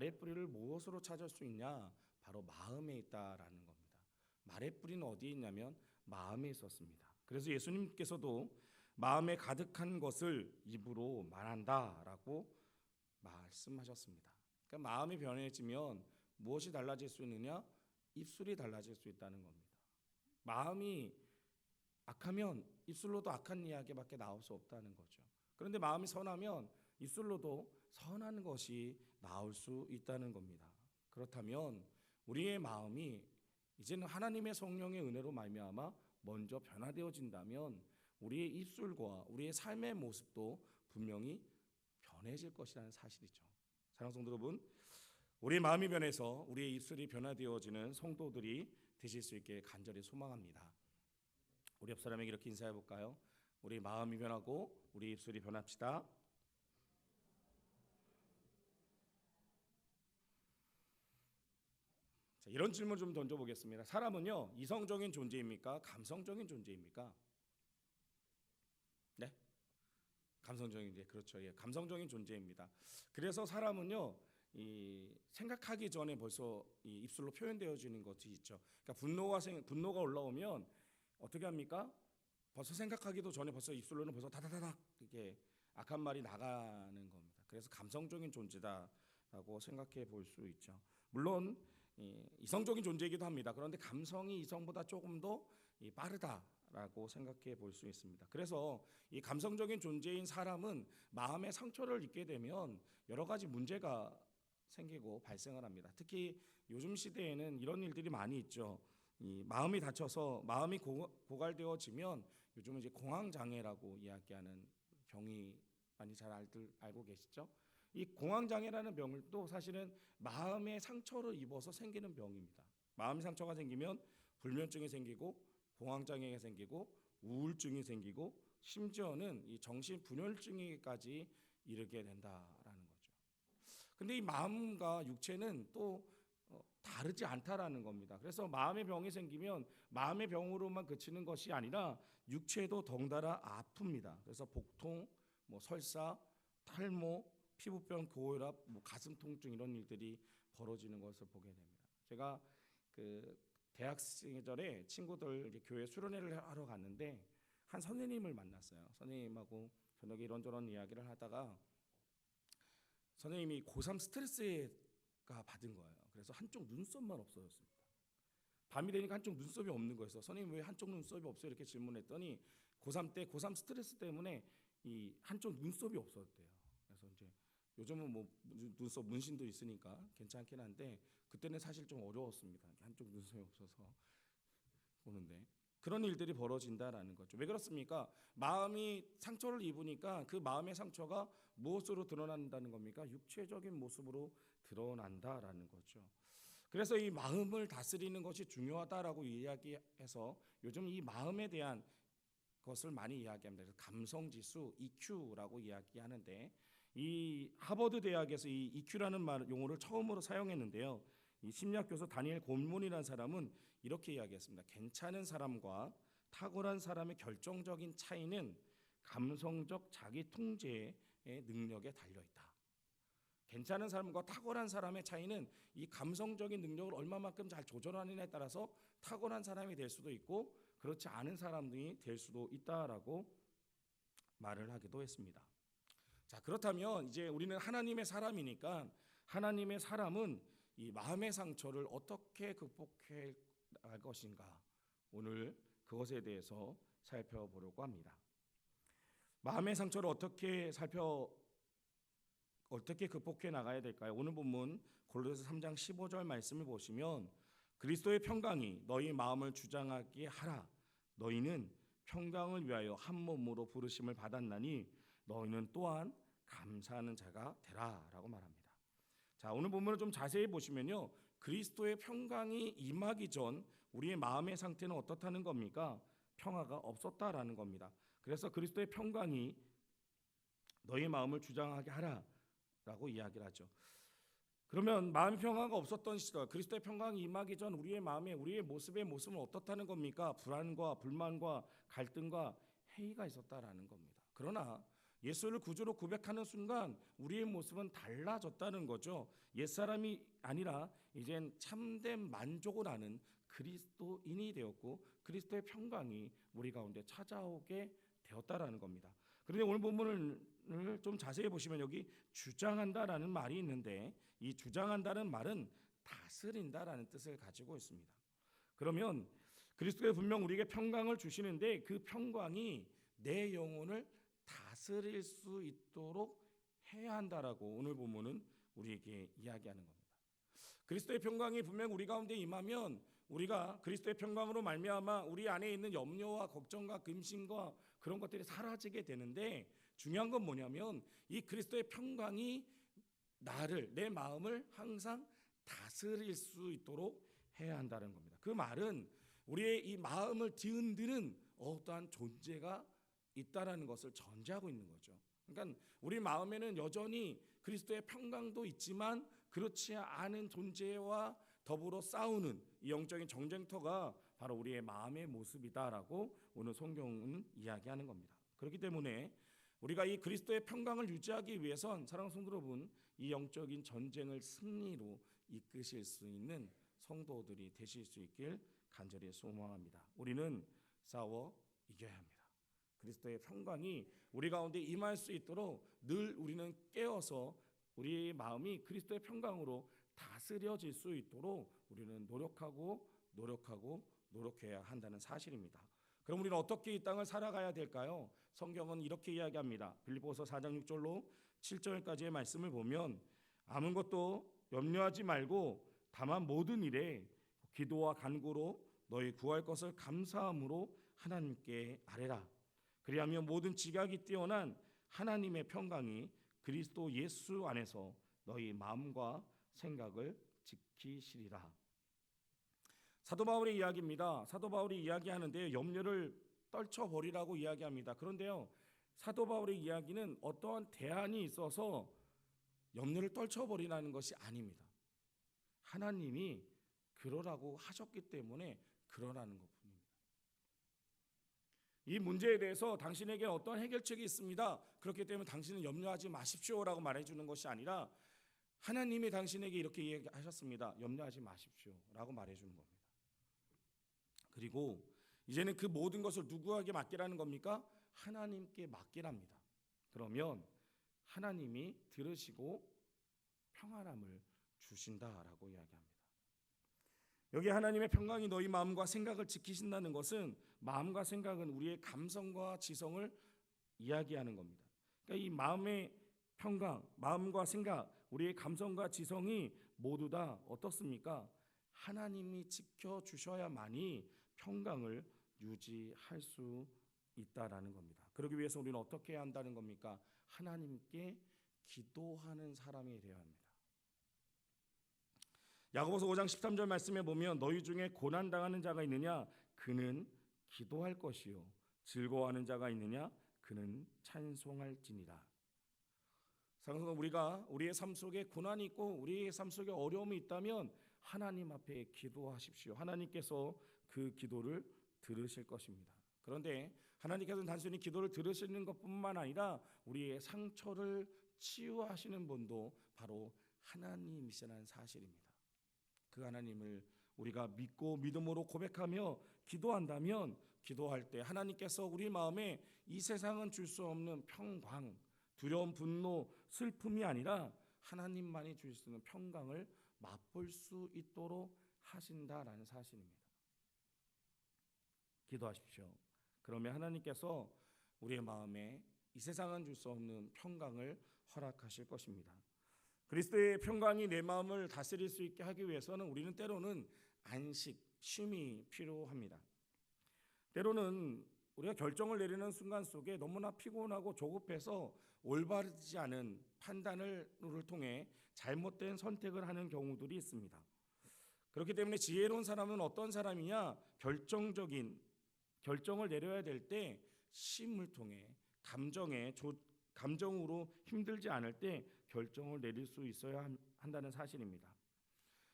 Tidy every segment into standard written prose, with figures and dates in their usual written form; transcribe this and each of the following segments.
말의 뿌리를 무엇으로 찾을 수 있냐? 바로 마음에 있다라는 겁니다. 말의 뿌리는 어디에 있냐면 마음에 있었습니다. 그래서 예수님께서도 마음에 가득한 것을 입으로 말한다라고 말씀하셨습니다. 그러니까 마음이 변해지면 무엇이 달라질 수 있느냐? 입술이 달라질 수 있다는 겁니다. 마음이 악하면 입술로도 악한 이야기밖에 나올 수 없다는 거죠. 그런데 마음이 선하면 입술로도 선한 것이 나올 수 있다는 겁니다. 그렇다면 우리의 마음이 이제는 하나님의 성령의 은혜로 말미암아 먼저 변화되어진다면 우리의 입술과 우리의 삶의 모습도 분명히 변해질 것이라는 사실이죠. 사랑하는 성도 여러분, 우리의 마음이 변해서 우리의 입술이 변화되어지는 성도들이 되실 수 있게 간절히 소망합니다. 우리 옆 사람에게 이렇게 인사해 볼까요? 우리 마음이 변하고 우리 입술이 변합시다. 자, 이런 질문 좀 던져보겠습니다. 사람은요, 이성적인 존재입니까? 감성적인 존재입니까? 네? 감성적인 존재, 그렇죠. 예, 감성적인 존재입니다. 그래서 사람은요, 이 생각하기 전에 벌써 이 입술로 표현되어지는 것이 있죠. 그러니까 분노가 올라오면 어떻게 합니까? 벌써 생각하기도 전에 벌써 입술로는 벌써 다다다닥 이렇게 악한 말이 나가는 겁니다. 그래서 감성적인 존재다라고 생각해 볼 수 있죠. 물론 이성적인 존재이기도 합니다. 그런데 감성이 이성보다 조금 더 빠르다라고 생각해 볼 수 있습니다. 그래서 이 감성적인 존재인 사람은 마음의 상처를 입게 되면 여러 가지 문제가 생기고 발생을 합니다. 특히 요즘 시대에는 이런 일들이 많이 있죠. 이 마음이 다쳐서 마음이 고갈되어지면 요즘은 이제 공황장애라고 이야기하는 병이 많이 잘 알고 계시죠? 이 공황장애라는 병도 사실은 마음의 상처를 입어서 생기는 병입니다. 마음의 상처가 생기면 불면증이 생기고 공황장애가 생기고 우울증이 생기고 심지어는 이 정신분열증까지 이르게 된다라는 거죠. 근데 이 마음과 육체는 또 다르지 않다라는 겁니다. 그래서 마음의 병이 생기면 마음의 병으로만 그치는 것이 아니라 육체도 덩달아 아픕니다. 그래서 복통, 설사, 탈모, 피부병, 고혈압, 가슴 통증 이런 일들이 벌어지는 것을 보게 됩니다. 제가 그 대학생 시절에 친구들 교회 수련회를 하러 갔는데 한 선생님을 만났어요. 선생님하고 저녁에 이런저런 이야기를 하다가 선생님이 고3 스트레스가 받은 거예요. 그래서 한쪽 눈썹만 없어졌습니다. 밤이 되니까 한쪽 눈썹이 없는 거였어. 선생님 왜 한쪽 눈썹이 없어요? 이렇게 질문했더니 고3 때 고3 스트레스 때문에 이 한쪽 눈썹이 없었대요. 그래서 이제 요즘은 눈썹 문신도 있으니까 괜찮긴 한데 그때는 사실 좀 어려웠습니다. 한쪽 눈썹이 없어서 보는데 그런 일들이 벌어진다라는 거죠. 왜 그렇습니까? 마음이 상처를 입으니까 그 마음의 상처가 무엇으로 드러난다는 겁니까? 육체적인 모습으로 드러난다라는 거죠. 그래서 이 마음을 다스리는 것이 중요하다라고 이야기해서 요즘 이 마음에 대한 것을 많이 이야기합니다. 그래서 감성지수 EQ라고 이야기하는데 이 하버드 대학에서 이 EQ라는 용어를 처음으로 사용했는데요. 이 심리학 교수 다니엘 곤몬이라는 사람은 이렇게 이야기했습니다. 괜찮은 사람과 탁월한 사람의 결정적인 차이는 감성적 자기 통제의 능력에 달려 있다. 괜찮은 사람과 탁월한 사람의 차이는 이 감성적인 능력을 얼마만큼 잘 조절하느냐에 따라서 탁월한 사람이 될 수도 있고 그렇지 않은 사람들이 될 수도 있다라고 말을 하기도 했습니다. 자, 그렇다면 이제 우리는 하나님의 사람이니까 하나님의 사람은 이 마음의 상처를 어떻게 극복해 나갈 것인가 오늘 그것에 대해서 살펴보려고 합니다. 마음의 상처를 어떻게 극복해 나가야 될까요? 오늘 본문 골로새 3장 15절 말씀을 보시면 그리스도의 평강이 너희 마음을 주장하게 하라. 너희는 평강을 위하여 한 몸으로 부르심을 받았나니 너희는 또한 감사하는 자가 되라라고 말합니다. 자, 오늘 본문을 좀 자세히 보시면요. 그리스도의 평강이 임하기 전 우리의 마음의 상태는 어떻다는 겁니까? 평화가 없었다라는 겁니다. 그래서 그리스도의 평강이 너희 마음을 주장하게 하라라고 이야기를 하죠. 그러면 마음의 평화가 없었던 시절 그리스도의 평강이 임하기 전 우리의 마음에 우리의 모습은 어떻다는 겁니까? 불안과 불만과 갈등과 회의가 있었다라는 겁니다. 그러나 예수를 구주로 고백하는 순간 우리의 모습은 달라졌다는 거죠. 옛사람이 아니라 이젠 참된 만족을 하는 그리스도인이 되었고 그리스도의 평강이 우리 가운데 찾아오게 되었다라는 겁니다. 그런데 오늘 본문을 좀 자세히 보시면 여기 주장한다라는 말이 있는데 이 주장한다는 말은 다스린다라는 뜻을 가지고 있습니다. 그러면 그리스도가 분명 우리에게 평강을 주시는데 그 평강이 내 영혼을 다스릴 수 있도록 해야 한다라고 오늘 본문은 우리에게 이야기하는 겁니다. 그리스도의 평강이 분명 우리 가운데 임하면 우리가 그리스도의 평강으로 말미암아 우리 안에 있는 염려와 걱정과 근심과 그런 것들이 사라지게 되는데 중요한 건 뭐냐면 이 그리스도의 평강이 나를 내 마음을 항상 다스릴 수 있도록 해야 한다는 겁니다. 그 말은 우리의 이 마음을 뒤흔드는 어떠한 존재가 있다라는 것을 전제하고 있는 거죠. 그러니까 우리 마음에는 여전히 그리스도의 평강도 있지만 그렇지 않은 존재와 더불어 싸우는 이 영적인 정쟁터가 바로 우리의 마음의 모습이다라고 오늘 성경은 이야기하는 겁니다. 그렇기 때문에 우리가 이 그리스도의 평강을 유지하기 위해선 사랑하는 성도 여러분, 이 영적인 전쟁을 승리로 이끄실 수 있는 성도들이 되실 수 있길 간절히 소망합니다. 우리는 싸워 이겨야 합니다. 그리스도의 평강이 우리 가운데 임할 수 있도록 늘 우리는 깨어서 우리 마음이 그리스도의 평강으로 다스려질 수 있도록 우리는 노력해야 한다는 사실입니다. 그럼 우리는 어떻게 이 땅을 살아가야 될까요? 성경은 이렇게 이야기합니다. 빌립보서 4장 6절로 7절까지의 말씀을 보면 아무것도 염려하지 말고 다만 모든 일에 기도와 간구로 너희 구할 것을 감사함으로 하나님께 아뢰라. 그리하면 모든 지각이 뛰어난 하나님의 평강이 그리스도 예수 안에서 너희 마음과 생각을 지키시리라. 사도 바울의 이야기입니다. 사도 바울이 이야기하는데 염려를 떨쳐버리라고 이야기합니다. 그런데요, 사도 바울의 이야기는 어떠한 대안이 있어서 염려를 떨쳐버리라는 것이 아닙니다. 하나님이 그러라고 하셨기 때문에 그러라는 것뿐입니다. 이 문제에 대해서 당신에게 어떤 해결책이 있습니다. 그렇기 때문에 당신은 염려하지 마십시오라고 말해주는 것이 아니라 하나님이 당신에게 이렇게 이야기하셨습니다. 염려하지 마십시오라고 말해주는 겁니다. 그리고 이제는 그 모든 것을 누구에게 맡기라는 겁니까? 하나님께 맡기랍니다. 그러면 하나님이 들으시고 평안함을 주신다라고 이야기합니다. 여기 하나님의 평강이 너희 마음과 생각을 지키신다는 것은 마음과 생각은 우리의 감성과 지성을 이야기하는 겁니다. 그러니까 이 마음의 평강, 마음과 생각, 우리의 감성과 지성이 모두 다 어떻습니까? 하나님이 지켜주셔야만이 평강을 유지할 수 있다라는 겁니다. 그러기 위해서 우리는 어떻게 해야 한다는 겁니까? 하나님께 기도하는 사람이 되어야 합니다. 야고보서 5장 13절 말씀에 보면 너희 중에 고난당하는 자가 있느냐? 그는 기도할 것이요. 즐거워하는 자가 있느냐? 그는 찬송할지니라. 사랑하는 우리가 우리의 삶 속에 고난이 있고 우리의 삶 속에 어려움이 있다면 하나님 앞에 기도하십시오. 하나님께서 그 기도를 들으실 것입니다. 그런데 하나님께서는 단순히 기도를 들으시는 것뿐만 아니라 우리의 상처를 치유하시는 분도 바로 하나님이시라는 사실입니다. 그 하나님을 우리가 믿고 믿음으로 고백하며 기도한다면 기도할 때 하나님께서 우리 마음에 이 세상은 줄 수 없는 평강, 두려움, 분노, 슬픔이 아니라 하나님만이 줄 수 있는 평강을 맛볼 수 있도록 하신다라는 사실입니다. 기도하십시오. 그러면 하나님께서 우리의 마음에 이 세상은 줄 수 없는 평강을 허락하실 것입니다. 그리스도의 평강이 내 마음을 다스릴 수 있게 하기 위해서는 우리는 때로는 안식, 쉼이 필요합니다. 때로는 우리가 결정을 내리는 순간 속에 너무나 피곤하고 조급해서 올바르지 않은 판단을 통해 잘못된 선택을 하는 경우들이 있습니다. 그렇기 때문에 지혜로운 사람은 어떤 사람이냐? 결정적인 결정을 내려야 될 때 쉼을 통해 감정으로 힘들지 않을 때 결정을 내릴 수 있어야 한다는 사실입니다.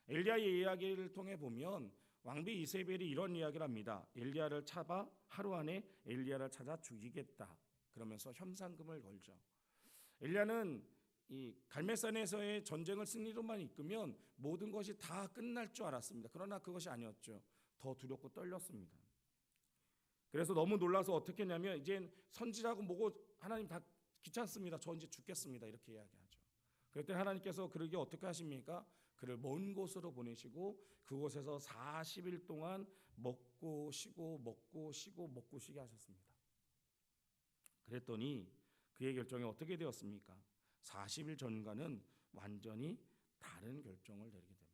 엘리야의 이야기를 통해 보면 왕비 이세벨이 이런 이야기를 합니다. 엘리야를 잡아 하루 안에 엘리야를 찾아 죽이겠다. 그러면서 현상금을 걸죠. 엘리야는 이 갈멜산에서의 전쟁을 승리로만 이끌면 모든 것이 다 끝날 줄 알았습니다. 그러나 그것이 아니었죠. 더 두렵고 떨렸습니다. 그래서 너무 놀라서 어떻게 했냐면 이젠 선지자고 뭐고 하나님 다 귀찮습니다. 저 이제 죽겠습니다. 이렇게 이야기하죠. 그때 하나님께서 그러게 어떻게 하십니까? 그를 먼 곳으로 보내시고 그곳에서 40일 동안 먹고 쉬고 먹고 쉬고 먹고 쉬게 하셨습니다. 그랬더니 그의 결정이 어떻게 되었습니까? 40일 전과는 완전히 다른 결정을 내리게 됩니다.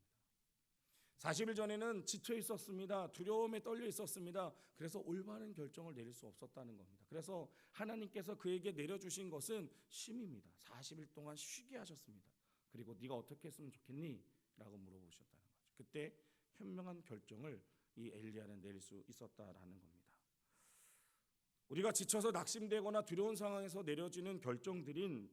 40일 전에는 지쳐 있었습니다. 두려움에 떨려 있었습니다. 그래서 올바른 결정을 내릴 수 없었다는 겁니다. 그래서 하나님께서 그에게 내려주신 것은 쉼입니다. 40일 동안 쉬게 하셨습니다. 그리고 네가 어떻게 했으면 좋겠니? 라고 물어보셨다는 거죠. 그때 현명한 결정을 이 엘리야는 내릴 수 있었다라는 겁니다. 우리가 지쳐서 낙심되거나 두려운 상황에서 내려지는 결정들인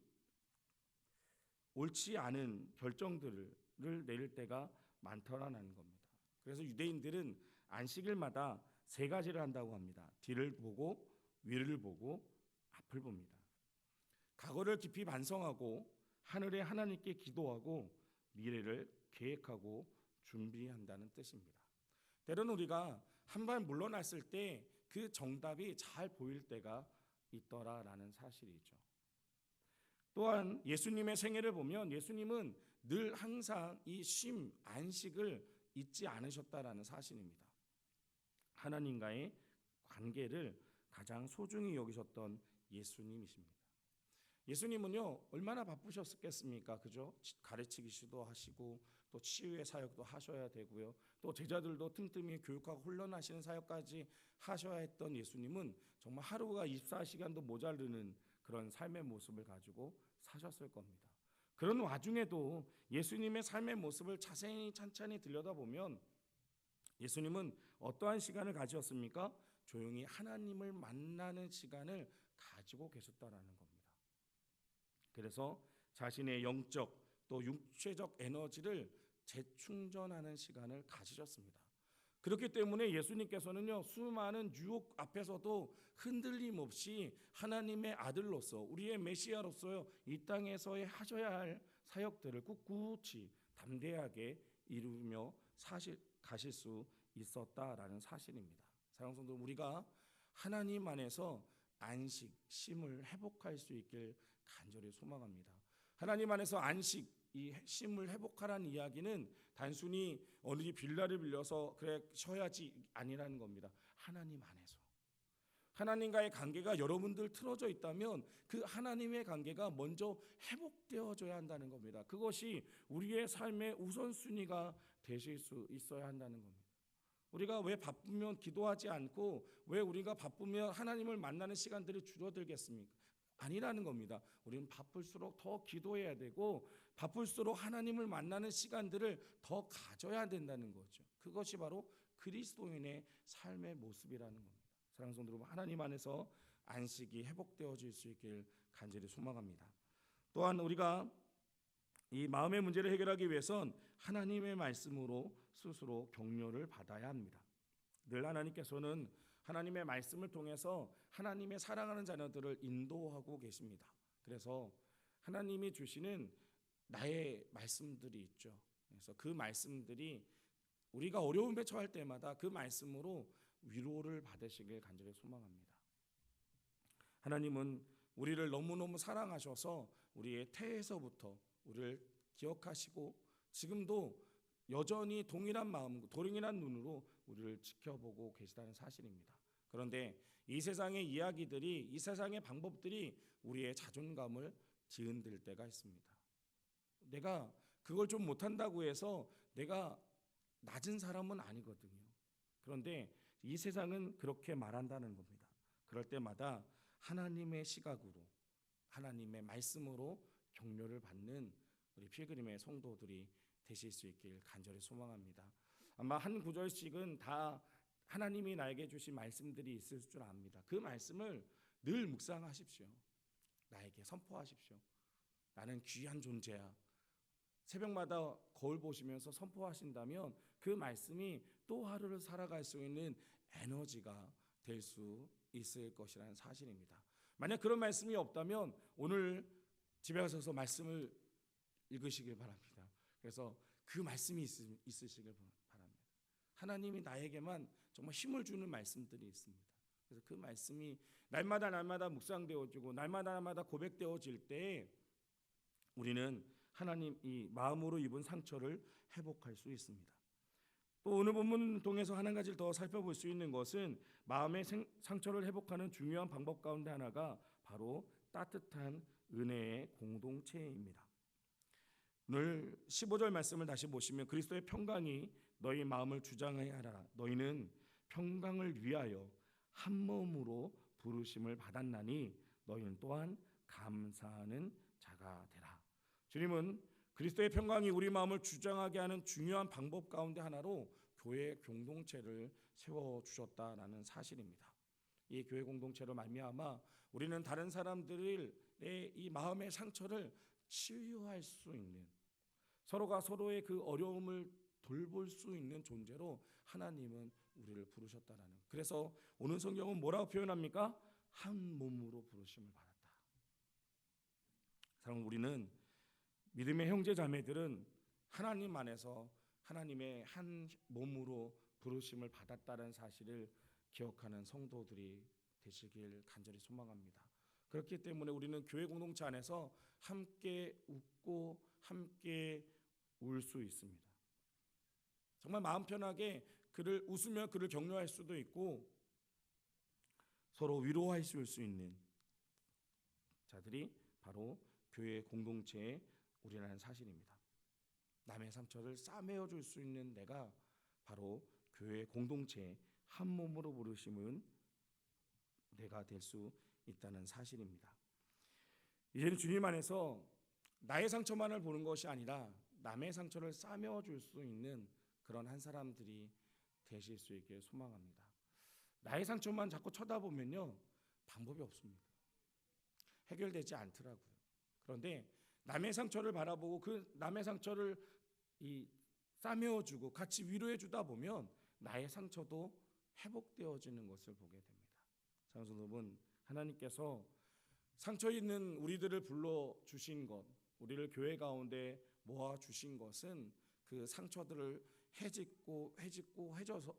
옳지 않은 결정들을 내릴 때가 많더라는 겁니다. 그래서 유대인들은 안식일마다 세 가지를 한다고 합니다. 뒤를 보고 위를 보고 앞을 봅니다. 과거를 깊이 반성하고 하늘의 하나님께 기도하고 미래를 계획하고 준비한다는 뜻입니다. 때로는 우리가 한 발 물러났을 때 그 정답이 잘 보일 때가 있더라라는 사실이죠. 또한 예수님의 생애를 보면 예수님은 늘 항상 이 쉼, 안식을 잊지 않으셨다라는 사실입니다. 하나님과의 관계를 가장 소중히 여기셨던 예수님이십니다. 예수님은요 얼마나 바쁘셨겠습니까? 그죠? 가르치기도 하시고 또 치유의 사역도 하셔야 되고요. 또 제자들도 틈틈이 교육하고 훈련하시는 사역까지 하셔야 했던 예수님은 정말 하루가 24시간도 모자르는 그런 삶의 모습을 가지고 사셨을 겁니다. 그런 와중에도 예수님의 삶의 모습을 자세히 찬찬히 들여다보면 예수님은 어떠한 시간을 가지셨습니까? 조용히 하나님을 만나는 시간을 가지고 계셨다라는 겁니다. 그래서 자신의 영적 또 육체적 에너지를 재충전하는 시간을 가지셨습니다. 그렇기 때문에 예수님께서는요 수많은 유혹 앞에서도 흔들림 없이 하나님의 아들로서 우리의 메시아로서 이 땅에서의 하셔야 할 사역들을 꿋꿋이 담대하게 이루며 가실 수 있었다라는 사실입니다. 사랑하는 성도, 우리가 하나님 안에서 안식, 쉼을 회복할 수 있길 간절히 소망합니다. 하나님 안에서 안식, 이 쉼을 회복하라는 이야기는 단순히 어느 빌라를 빌려서 그래 쉬어야지 아니라는 겁니다. 하나님 안에서 하나님과의 관계가 여러분들 틀어져 있다면 그 하나님의 관계가 먼저 회복되어져야 한다는 겁니다. 그것이 우리의 삶의 우선순위가 되실 수 있어야 한다는 겁니다. 우리가 왜 바쁘면 기도하지 않고 왜 우리가 바쁘면 하나님을 만나는 시간들이 줄어들겠습니까? 아니라는 겁니다. 우리는 바쁠수록 더 기도해야 되고 바쁠수록 하나님을 만나는 시간들을 더 가져야 된다는 거죠. 그것이 바로 그리스도인의 삶의 모습이라는 겁니다. 사랑하는 성도 여러분, 하나님 안에서 안식이 회복되어질 수 있길 간절히 소망합니다. 또한 우리가 이 마음의 문제를 해결하기 위해선 하나님의 말씀으로 스스로 격려를 받아야 합니다. 늘 하나님께서는 하나님의 말씀을 통해서 하나님의 사랑하는 자녀들을 인도하고 계십니다. 그래서 하나님이 주시는 나의 말씀들이 있죠. 그래서 그 말씀들이 우리가 어려움에 처할 때마다 그 말씀으로 위로를 받으시길 간절히 소망합니다. 하나님은 우리를 너무너무 사랑하셔서 우리의 태에서부터 우리를 기억하시고 지금도 여전히 동일한 마음, 동일한 눈으로 우리를 지켜보고 계시다는 사실입니다. 그런데 이 세상의 이야기들이, 이 세상의 방법들이 우리의 자존감을 뒤흔들 때가 있습니다. 내가 그걸 좀 못한다고 해서 내가 낮은 사람은 아니거든요. 그런데 이 세상은 그렇게 말한다는 겁니다. 그럴 때마다 하나님의 시각으로, 하나님의 말씀으로 격려를 받는 우리 필그림의 성도들이 되실 수 있길 간절히 소망합니다. 아마 한 구절씩은 다 하나님이 나에게 주신 말씀들이 있을 줄 압니다. 그 말씀을 늘 묵상하십시오. 나에게 선포하십시오. 나는 귀한 존재야. 새벽마다 거울 보시면서 선포하신다면 그 말씀이 또 하루를 살아갈 수 있는 에너지가 될 수 있을 것이라는 사실입니다. 만약 그런 말씀이 없다면 오늘 집에 가셔서 말씀을 읽으시길 바랍니다. 그래서 그 말씀이 있으시길 바랍니다. 하나님이 나에게만 정말 힘을 주는 말씀들이 있습니다. 그래서 그 말씀이 날마다 묵상되어지고 날마다 고백되어질 때 우리는 하나님 이 마음으로 입은 상처를 회복할 수 있습니다. 또 오늘 본문 통해서 한 가지를 더 살펴볼 수 있는 것은 마음의 상처를 회복하는 중요한 방법 가운데 하나가 바로 따뜻한 은혜의 공동체입니다. 오늘 15절 말씀을 다시 보시면 그리스도의 평강이 너희 마음을 주장하게 하라. 너희는 평강을 위하여 한 몸으로 부르심을 받았나니 너희는 또한 감사하는 자가 되라. 주님은 그리스도의 평강이 우리 마음을 주장하게 하는 중요한 방법 가운데 하나로 교회 공동체를 세워주셨다라는 사실입니다. 이 교회 공동체로 말미암아 우리는 다른 사람들의 이 마음의 상처를 치유할 수 있는, 서로가 서로의 그 어려움을 돌볼 수 있는 존재로 하나님은 우리를 부르셨다라는. 그래서 오늘 성경은 뭐라고 표현합니까? 한 몸으로 부르심을 받았다. 사랑하는 우리는 믿음의 형제 자매들은 하나님 안에서 하나님의 한 몸으로 부르심을 받았다는 사실을 기억하는 성도들이 되시길 간절히 소망합니다. 그렇기 때문에 우리는 교회 공동체 안에서 함께 웃고 함께 울 수 있습니다. 정말 마음 편하게 그를 웃으며 그를 격려할 수도 있고 서로 위로할 수 있는 자들이 바로 교회 공동체의 우리라는 사실입니다. 남의 상처를 싸매어 줄 수 있는 내가 바로 교회 공동체의 한 몸으로 부르심은 내가 될 수 있다는 사실입니다. 이제는 주님 안에서 나의 상처만을 보는 것이 아니라 남의 상처를 싸매어 줄 수 있는 그런 한 사람들이 되실 수 있게 소망합니다. 나의 상처만 자꾸 쳐다보면요, 방법이 없습니다. 해결되지 않더라고요. 그런데 남의 상처를 바라보고 그 남의 상처를 싸매어주고 같이 위로해주다 보면 나의 상처도 회복되어지는 것을 보게 됩니다. 사랑하는 여러분, 하나님께서 상처 있는 우리들을 불러주신 것, 우리를 교회 가운데 모아주신 것은 그 상처들을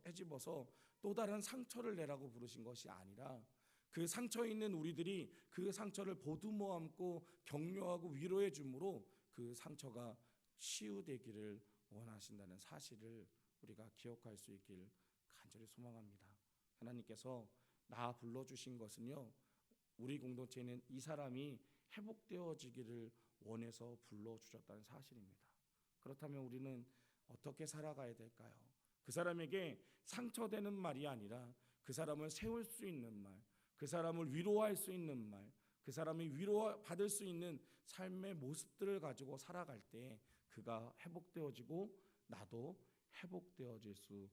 헤집어서 또 다른 상처를 내라고 부르신 것이 아니라 그 상처 있는 우리들이 그 상처를 보듬어 안고 격려하고 위로해 줌으로 그 상처가 치유되기를 원하신다는 사실을 우리가 기억할 수 있길 간절히 소망합니다. 하나님께서 나 불러주신 것은요, 우리 공동체는 이 사람이 회복되어지기를 원해서 불러주셨다는 사실입니다. 그렇다면 우리는 어떻게 살아가야 될까요? 그 사람에게 상처되는 말이 아니라 그 사람을 세울 수 있는 말, 그 사람을 위로할 수 있는 말, 그 사람이 위로받을 수 있는 삶의 모습들을 가지고 살아갈 때 그가 회복되어지고 나도 회복되어질 수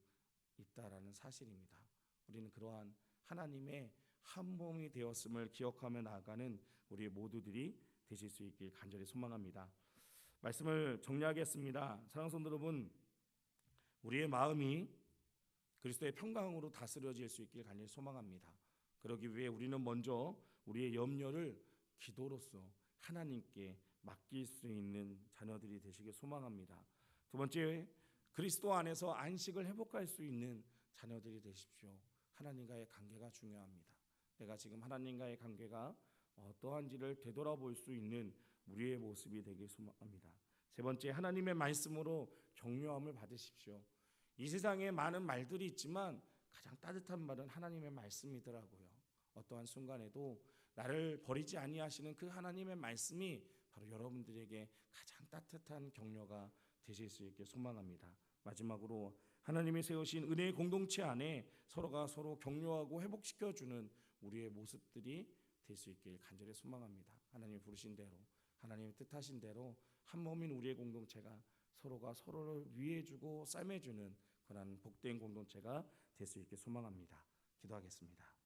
있다라는 사실입니다. 우리는 그러한 하나님의 한 몸이 되었음을 기억하며 나아가는 우리 모두들이 되실 수 있길 간절히 소망합니다. 말씀을 정리하겠습니다. 사랑하는 성도 여러분, 우리의 마음이 그리스도의 평강으로 다스려질 수 있길 간절히 소망합니다. 그러기 위해 우리는 먼저 우리의 염려를 기도로서 하나님께 맡길 수 있는 자녀들이 되시길 소망합니다. 두 번째, 그리스도 안에서 안식을 회복할 수 있는 자녀들이 되십시오. 하나님과의 관계가 중요합니다. 내가 지금 하나님과의 관계가 어떠한지를 되돌아볼 수 있는 우리의 모습이 되길 소망합니다. 세 번째, 하나님의 말씀으로 격려함을 받으십시오. 이 세상에 많은 말들이 있지만 가장 따뜻한 말은 하나님의 말씀이더라고요. 어떠한 순간에도 나를 버리지 아니하시는 그 하나님의 말씀이 바로 여러분들에게 가장 따뜻한 격려가 되실 수 있게 소망합니다. 마지막으로 하나님이 세우신 은혜의 공동체 안에 서로가 서로 격려하고 회복시켜주는 우리의 모습들이 될 수 있길 간절히 소망합니다. 하나님이 부르신 대로, 하나님의 뜻하신 대로 한 몸인 우리의 공동체가 서로가 서로를 위해주고 싸매주는 그런 복된 공동체가 될 수 있게 소망합니다. 기도하겠습니다.